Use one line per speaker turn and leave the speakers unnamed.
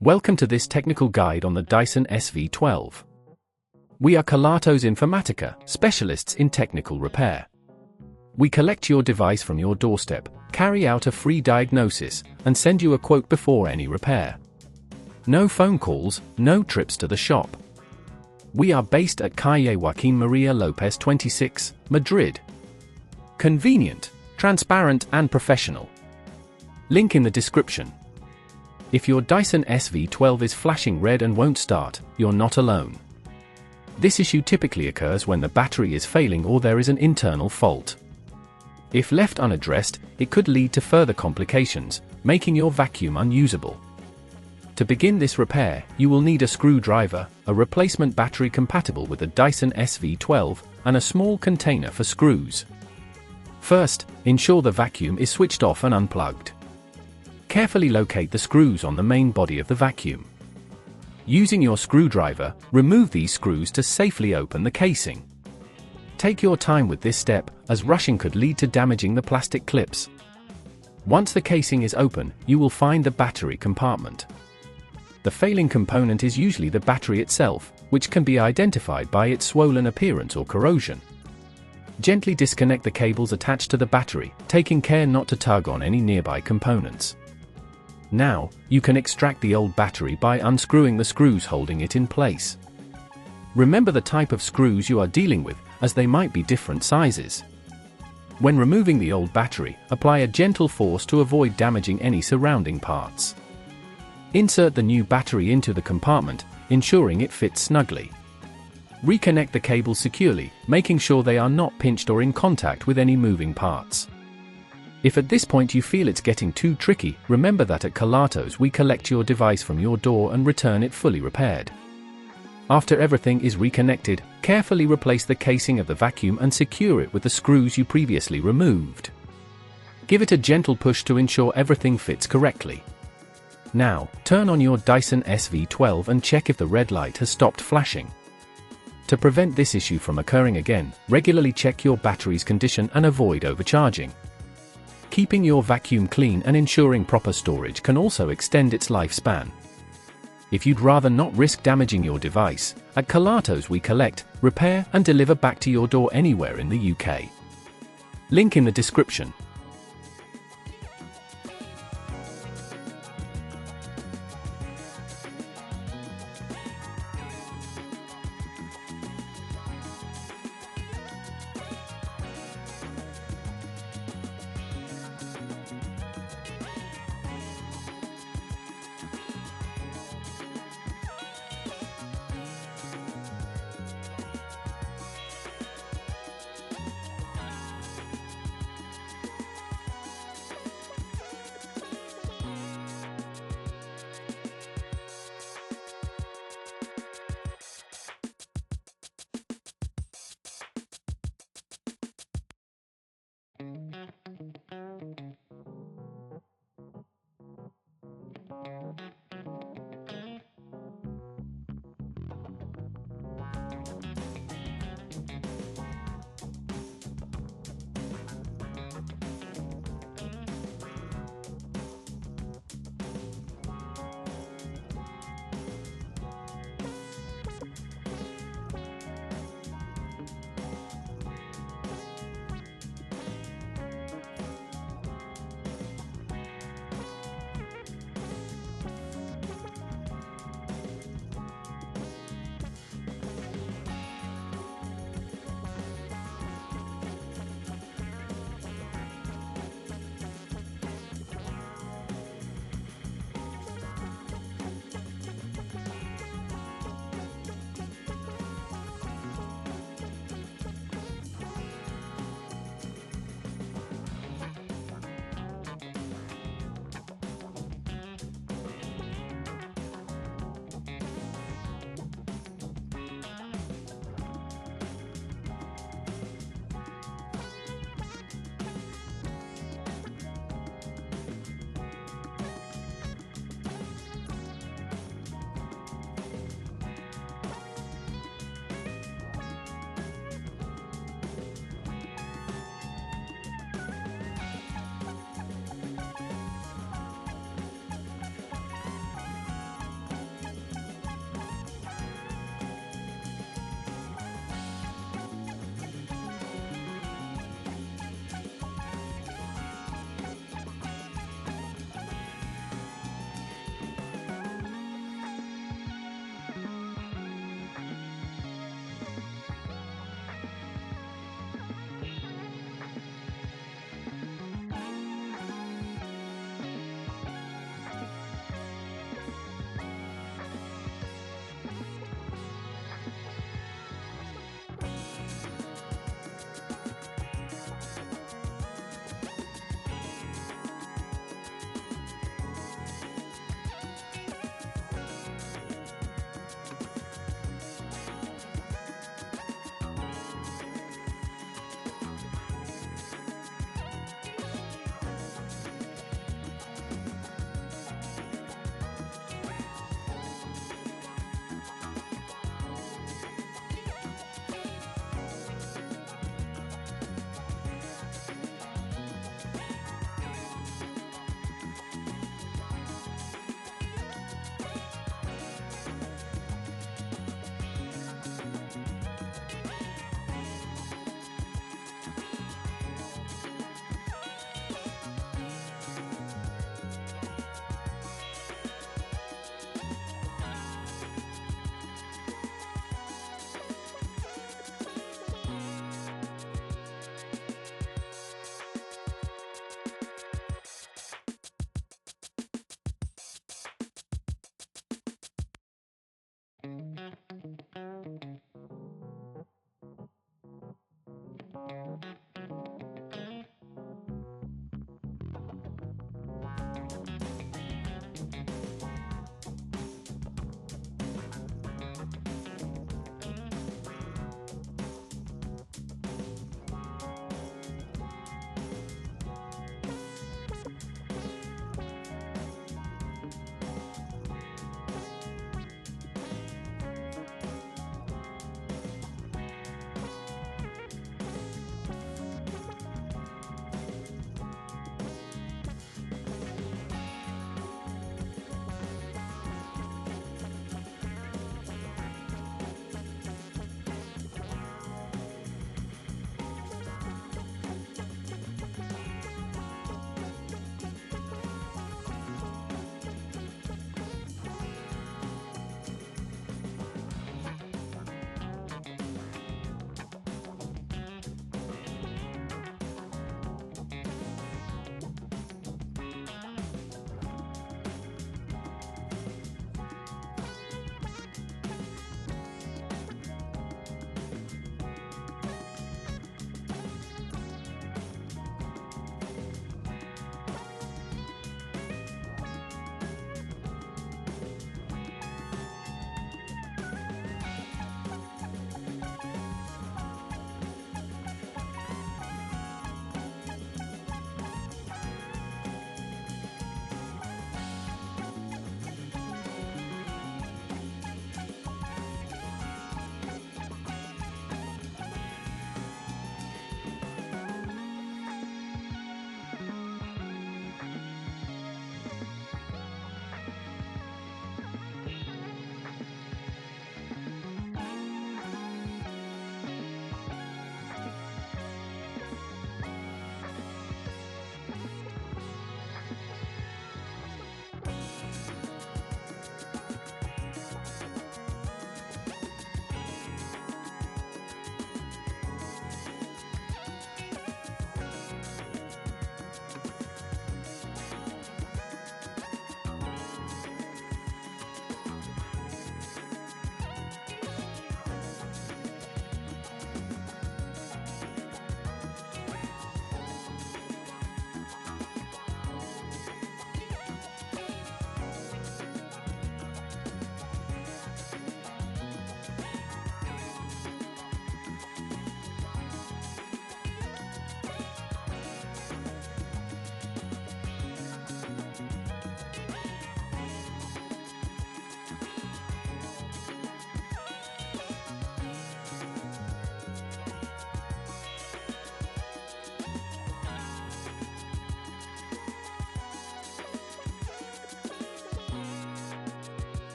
Welcome to this technical guide on the Dyson SV12. We are Kelatos Informatica, specialists in technical repair. We collect your device from your doorstep, carry out a free diagnosis, and send you a quote before any repair. No phone calls, no trips to the shop. We are based at Calle Joaquín María López 26, Madrid. Convenient, transparent and professional. Link in the description. If your Dyson SV12 is flashing red and won't start, you're not alone. This issue typically occurs when the battery is failing or there is an internal fault. If left unaddressed, it could lead to further complications, making your vacuum unusable. To begin this repair, you will need a screwdriver, a replacement battery compatible with the Dyson SV12, and a small container for screws. First, ensure the vacuum is switched off and unplugged. Carefully locate the screws on the main body of the vacuum. Using your screwdriver, remove these screws to safely open the casing. Take your time with this step, as rushing could lead to damaging the plastic clips. Once the casing is open, you will find the battery compartment. The failing component is usually the battery itself, which can be identified by its swollen appearance or corrosion. Gently disconnect the cables attached to the battery, taking care not to tug on any nearby components. Now, you can extract the old battery by unscrewing the screws holding it in place. Remember the type of screws you are dealing with, as they might be different sizes. When removing the old battery, apply a gentle force to avoid damaging any surrounding parts. Insert the new battery into the compartment, ensuring it fits snugly. Reconnect the cables securely, making sure they are not pinched or in contact with any moving parts. If at this point you feel it's getting too tricky, remember that at Kelatos we collect your device from your door and return it fully repaired. After everything is reconnected, carefully replace the casing of the vacuum and secure it with the screws you previously removed. Give it a gentle push to ensure everything fits correctly. Now, turn on your Dyson SV12 and check if the red light has stopped flashing. To prevent this issue from occurring again, regularly check your battery's condition and avoid overcharging. Keeping your vacuum clean and ensuring proper storage can also extend its lifespan. If you'd rather not risk damaging your device, at Kelatos we collect, repair and deliver back to your door anywhere in the UK. Link in the description.